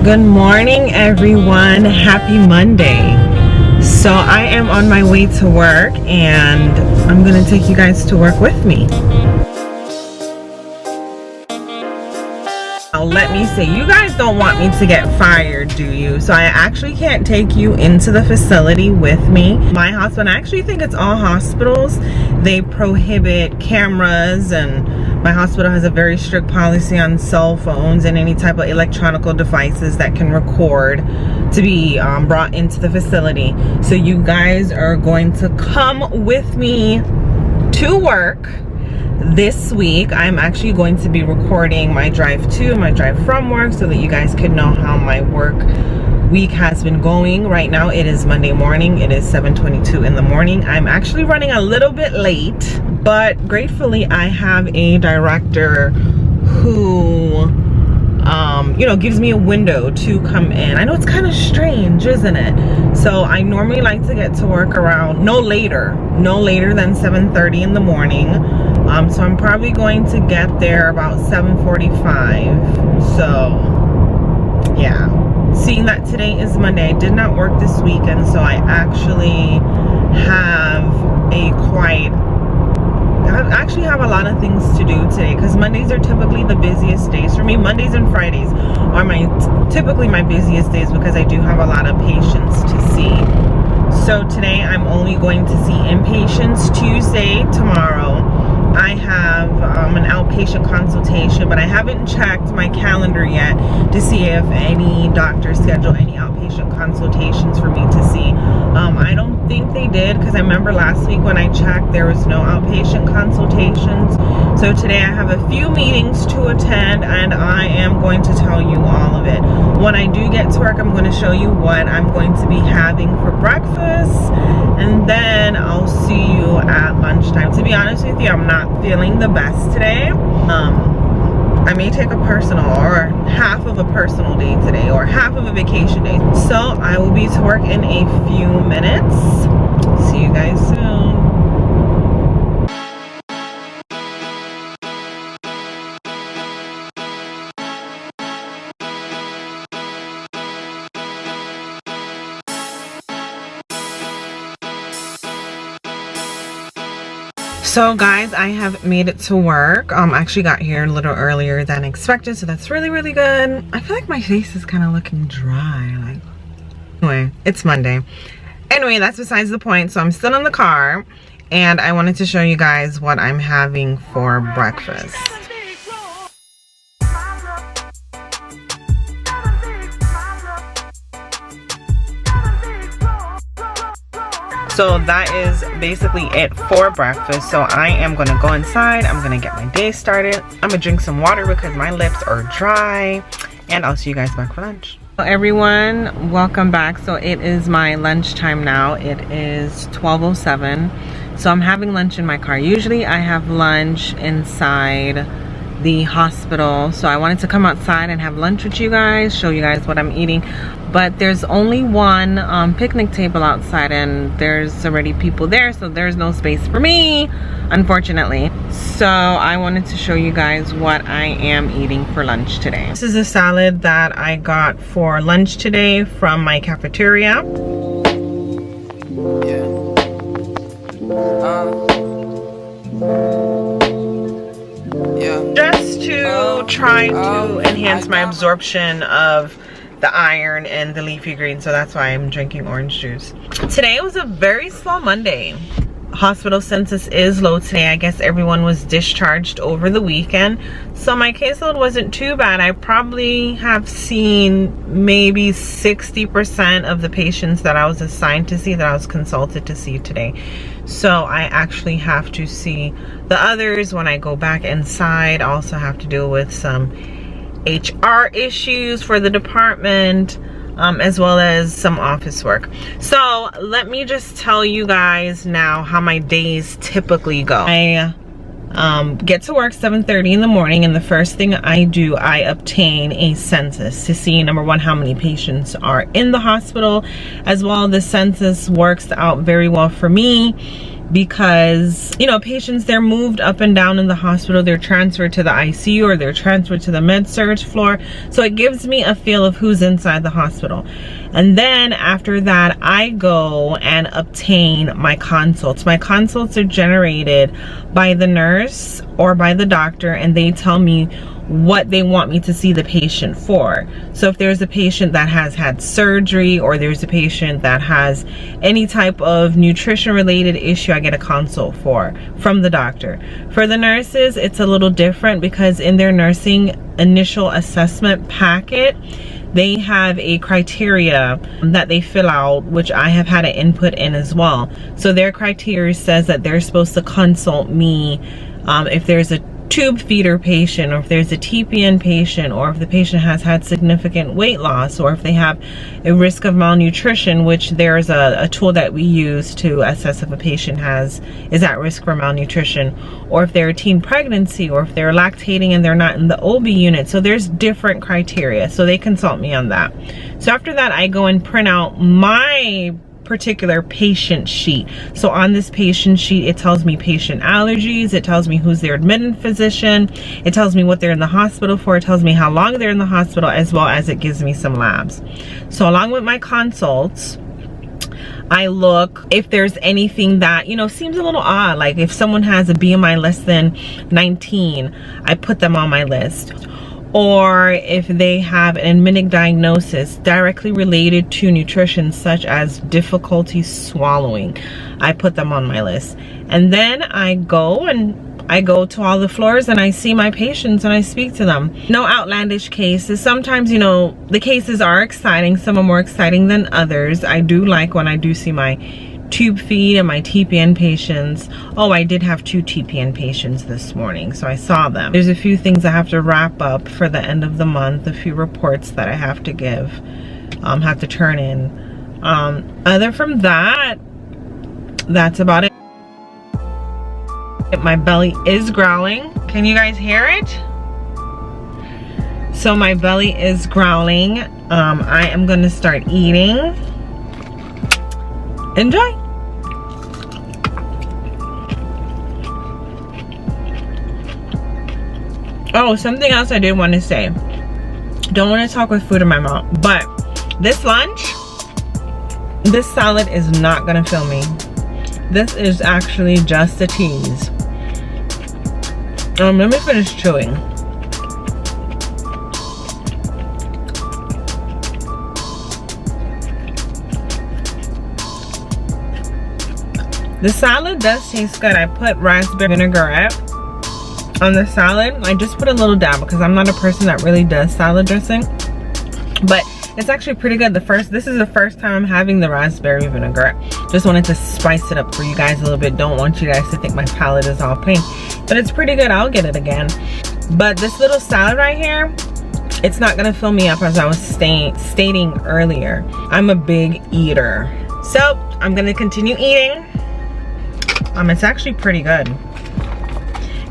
Good morning, everyone. Happy Monday. So I am on my way to work and I'm gonna take you guys to work with me. Now let me say, you guys don't want me to get fired, do you? So I actually can't take you into the facility with me. My hospital, I actually think it's all hospitals, they prohibit cameras, and my hospital has a very strict policy on cell phones and any type of electronic devices that can record to be brought into the facility. So you guys are going to come with me to work. This week I'm actually going to be recording my drive to, my drive from work, so that you guys can know how my work week has been going. Right now it is Monday morning. It is 7:22 in the morning. I'm actually running a little bit late, but gratefully I have a director who you know, gives me a window to come in. I know it's kind of strange, isn't it? So I normally like to get to work around no later than 7:30 in the morning. So I'm probably going to get there about 7:45. So yeah, seeing that today is Monday, I did not work this weekend, so I actually have a lot of things to do today, because Mondays are typically the busiest days for me. Mondays and Fridays are typically my busiest days because I do have a lot of patients to see. So today I'm only going to see inpatients. Tuesday, tomorrow, I have an outpatient consultation, but I haven't checked my calendar yet to see if any doctors schedule any outpatient consultations for me to see. I don't think they did, because I remember last week when I checked there was no outpatient consultations. So today I have a few meetings to attend and I am going to tell you all of it. When I do get to work, I'm going to show you what I'm going to be having for breakfast, and then I'll see you at lunchtime. To be honest with you, I'm not feeling the best today. I may take a personal or half of a personal day today, or half of a vacation day. So I will be to work in a few minutes. See you guys soon. So guys, I have made it to work. I actually got here a little earlier than expected, so that's really good. I feel like my face is kind of looking dry. Anyway, it's Monday. Anyway, that's besides the point. So I'm still in the car and I wanted to show you guys what I'm having for breakfast. So that is basically it for breakfast. So I am gonna go inside, I'm gonna get my day started. I'm gonna drink some water because my lips are dry, and I'll see you guys back for lunch. Hello everyone, welcome back. So it is my lunchtime now. It is 12:07. So I'm having lunch in my car. Usually I have lunch inside the hospital, so I wanted to come outside and have lunch with you guys, show you guys what I'm eating. But there's only one picnic table outside and there's already people there, so there's no space for me, unfortunately. So I wanted to show you guys what I am eating for lunch today. This is a salad that I got for lunch today from my cafeteria. Just to try to enhance my absorption of the iron and the leafy green, so that's why I'm drinking orange juice. Today was a very slow Monday. Hospital census is low today. I guess everyone was discharged over the weekend, so my caseload wasn't too bad. I probably have seen maybe 60% of the patients that I was assigned to see, that I was consulted to see today. So I actually have to see the others when I go back inside. I also have to deal with some HR issues for the department, as well as some office work. So let me just tell you guys now how my days typically go. I get to work 7:30 in the morning, and the first thing I do, I obtain a census to see, number one, how many patients are in the hospital. As well, the census works out very well for me because, you know, patients, they're moved up and down in the hospital, they're transferred to the ICU or they're transferred to the med-surg floor. So it gives me a feel of who's inside the hospital. And then after that, I go and obtain my consults. My consults are generated by the nurse or by the doctor, and they tell me what they want me to see the patient for. So if there's a patient that has had surgery, or there's a patient that has any type of nutrition related issue, I get a consult from the doctor. For the nurses, it's a little different, because in their nursing initial assessment packet, they have a criteria that they fill out, which I have had an input in as well. So their criteria says that they're supposed to consult me if there's a tube feeder patient, or if there's a TPN patient, or if the patient has had significant weight loss, or if they have a risk of malnutrition, which there's a tool that we use to assess if a patient is at risk for malnutrition, or if they're a teen pregnancy, or if they're lactating and they're not in the OB unit. So there's different criteria, so they consult me on that. So after that, I go and print out my particular patient sheet. So on this patient sheet, it tells me patient allergies, it tells me who's their admitted physician, it tells me what they're in the hospital for, it tells me how long they're in the hospital, as well as it gives me some labs. So along with my consults, I look if there's anything that, you know, seems a little odd. Like if someone has a BMI less than 19, I put them on my list. Or if they have an admitted diagnosis directly related to nutrition, such as difficulty swallowing, I put them on my list. And then I go to all the floors and I see my patients and I speak to them. No outlandish cases. Sometimes, you know, the cases are exciting. Some are more exciting than others. I do like when I do see my tube feed and my TPN patients. Oh, I did have 2 TPN patients this morning, so I saw them. There's a few things I have to wrap up for the end of the month, a few reports that I have to give, have to turn in. Other from that, that's about it. My belly is growling. Can you guys hear it? So my belly is growling. I am gonna start eating. Enjoy. Oh, something else I did want to say. Don't want to talk with food in my mouth, but this lunch, this salad is not gonna fill me. This is actually just a tease. Let me finish chewing. The salad does taste good. I put raspberry vinaigrette on the salad. I just put a little dab because I'm not a person that really does salad dressing, but it's actually pretty good. This is the first time I'm having the raspberry vinaigrette. Just wanted to spice it up for you guys a little bit. Don't want you guys to think my palate is all plain, but it's pretty good. I'll get it again. But this little salad right here, it's not gonna fill me up, as I was stating earlier. I'm a big eater, so I'm gonna continue eating. It's actually pretty good.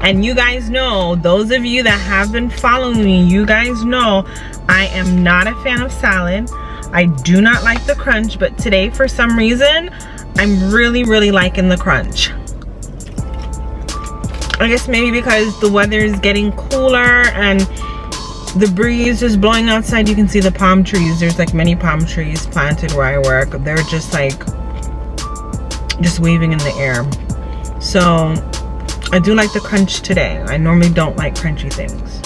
And you guys know, those of you that have been following me, you guys know I am not a fan of salad. I do not like the crunch, but today for some reason, I'm really liking the crunch. I guess maybe because the weather is getting cooler and the breeze is blowing outside. You can see the palm trees. There's like many palm trees planted where I work. They're just like, just waving in the air. So I do like the crunch today. I normally don't like crunchy things.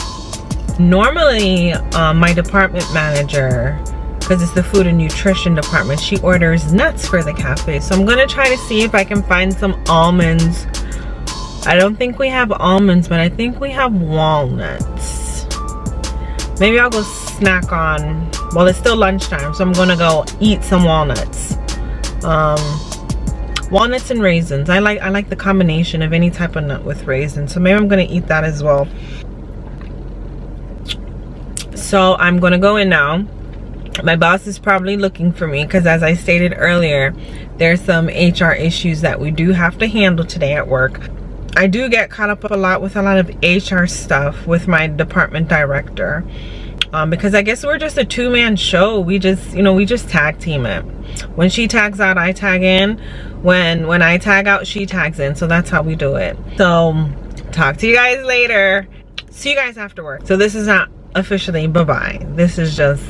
Normally, my department manager, because it's the food and nutrition department, she orders nuts for the cafe. So I'm gonna try to see if I can find some almonds. I don't think we have almonds, but I think we have walnuts. Maybe I'll go snack on, well, it's still lunchtime, so I'm gonna go eat some walnuts. Walnuts and raisins. I like the combination of any type of nut with raisins, so maybe I'm gonna eat that as well. So I'm gonna go in now. My boss is probably looking for me because, as I stated earlier, there's some HR issues that we do have to handle today at work. I do get caught up a lot with a lot of HR stuff with my department director. because I guess we're just a two-man show. We just, you know, we just tag team it. When she tags out, I tag in. When I tag out, she tags in. So that's how we do it. So talk to you guys later. See you guys after work. So this is not officially bye-bye. This is just,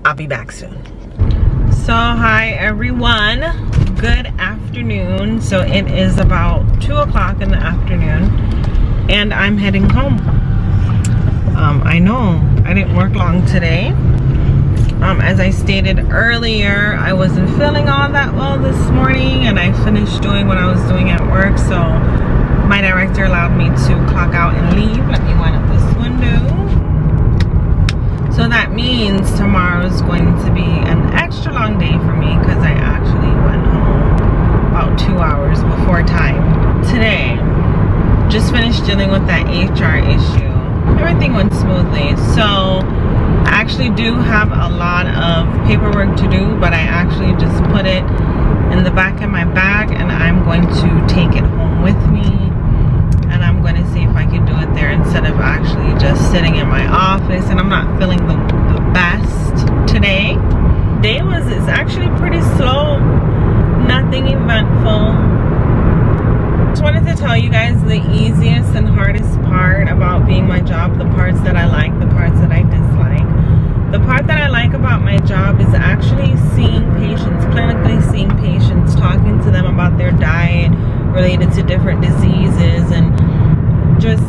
I'll be back soon. So hi everyone, good afternoon. So it is about 2 o'clock in the afternoon and I'm heading home. I know I didn't work long today. As I stated earlier, I wasn't feeling all that well this morning and I finished doing what I was doing at work, so my director allowed me to clock out and leave. Let me wind up this window. So that means tomorrow is going to be an extra long day for me because I actually went home about 2 hours before time today. Just finished dealing with that HR issue. Everything went smoothly. So I actually do have a lot of paperwork to do, but I actually just put it in the back of my bag and I'm going to take it home with me. And I'm going to see if I can do it there instead of actually just sitting in my office. And I'm not feeling the best today. Day is actually pretty slow. Nothing eventful. Just wanted to tell you guys the easiest and hardest part about being my job. The parts that I like, the parts that I dislike. The part that I like about my job is actually seeing patients, clinically seeing patients, talking to them about their diet related to different diseases and just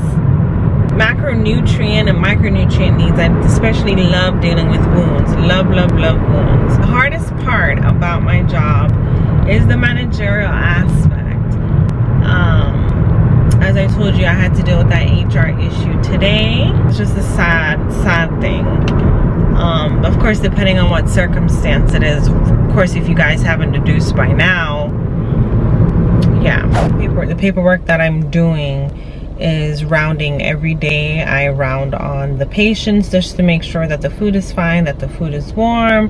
macronutrient and micronutrient needs. I especially love dealing with wounds. Love wounds. The hardest part about my job is the managerial aspect. As I told you, I had to deal with that HR issue today. It's just a sad thing. Of course, depending on what circumstance it is. Of course, if you guys haven't deduced by now, yeah, the paperwork that I'm doing is rounding every day. I round on the patients just to make sure that the food is fine, that the food is warm,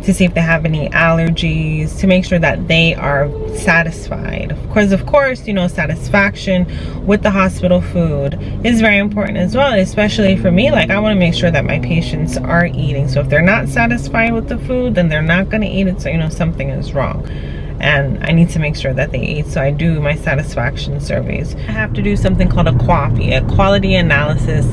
to see if they have any allergies, to make sure that they are satisfied. Of course, you know, satisfaction with the hospital food is very important as well, especially for me. Like, I want to make sure that my patients are eating. So if they're not satisfied with the food, then they're not going to eat it. So, you know, something is wrong. And I need to make sure that they eat. So I do my satisfaction surveys. I have to do something called a QAPI, a quality analysis.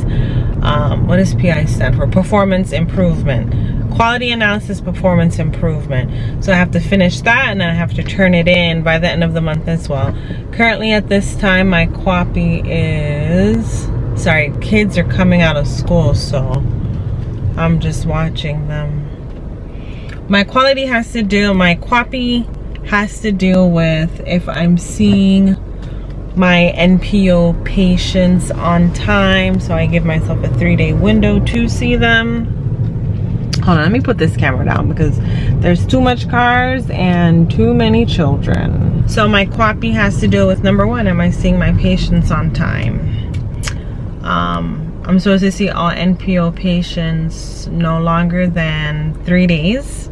What does PI stand for? Performance improvement. Quality analysis, performance improvement. So I have to finish that and then I have to turn it in by the end of the month as well. Currently at this time, my QAPI is, sorry, kids are coming out of school, so I'm just watching them. My QAPI has to deal with if I'm seeing my NPO patients on time. So I give myself a 3-day window to see them. Hold on, let me put this camera down because there's too much cars and too many children. So my QAPI has to deal with, number one, am I seeing my patients on time? I'm supposed to see all NPO patients no longer than 3 days.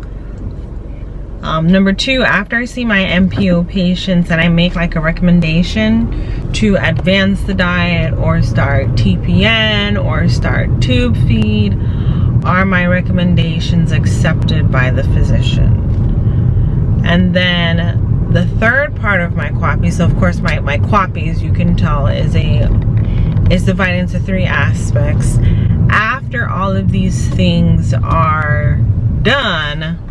Number two, after I see my NPO patients and I make like a recommendation to advance the diet or start TPN or start tube feed, are my recommendations accepted by the physician? And then the third part of my QAPI, so of course my QAPI, as you can tell, is divided into 3 aspects. After all of these things are done,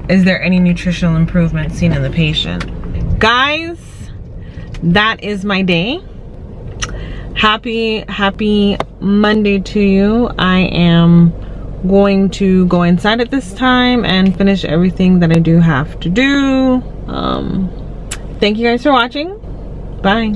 is there any nutritional improvement seen in the patient? Guys, that is my day. Happy Monday to you. I am going to go inside at this time and finish everything that I do have to do. Thank you guys for watching. Bye.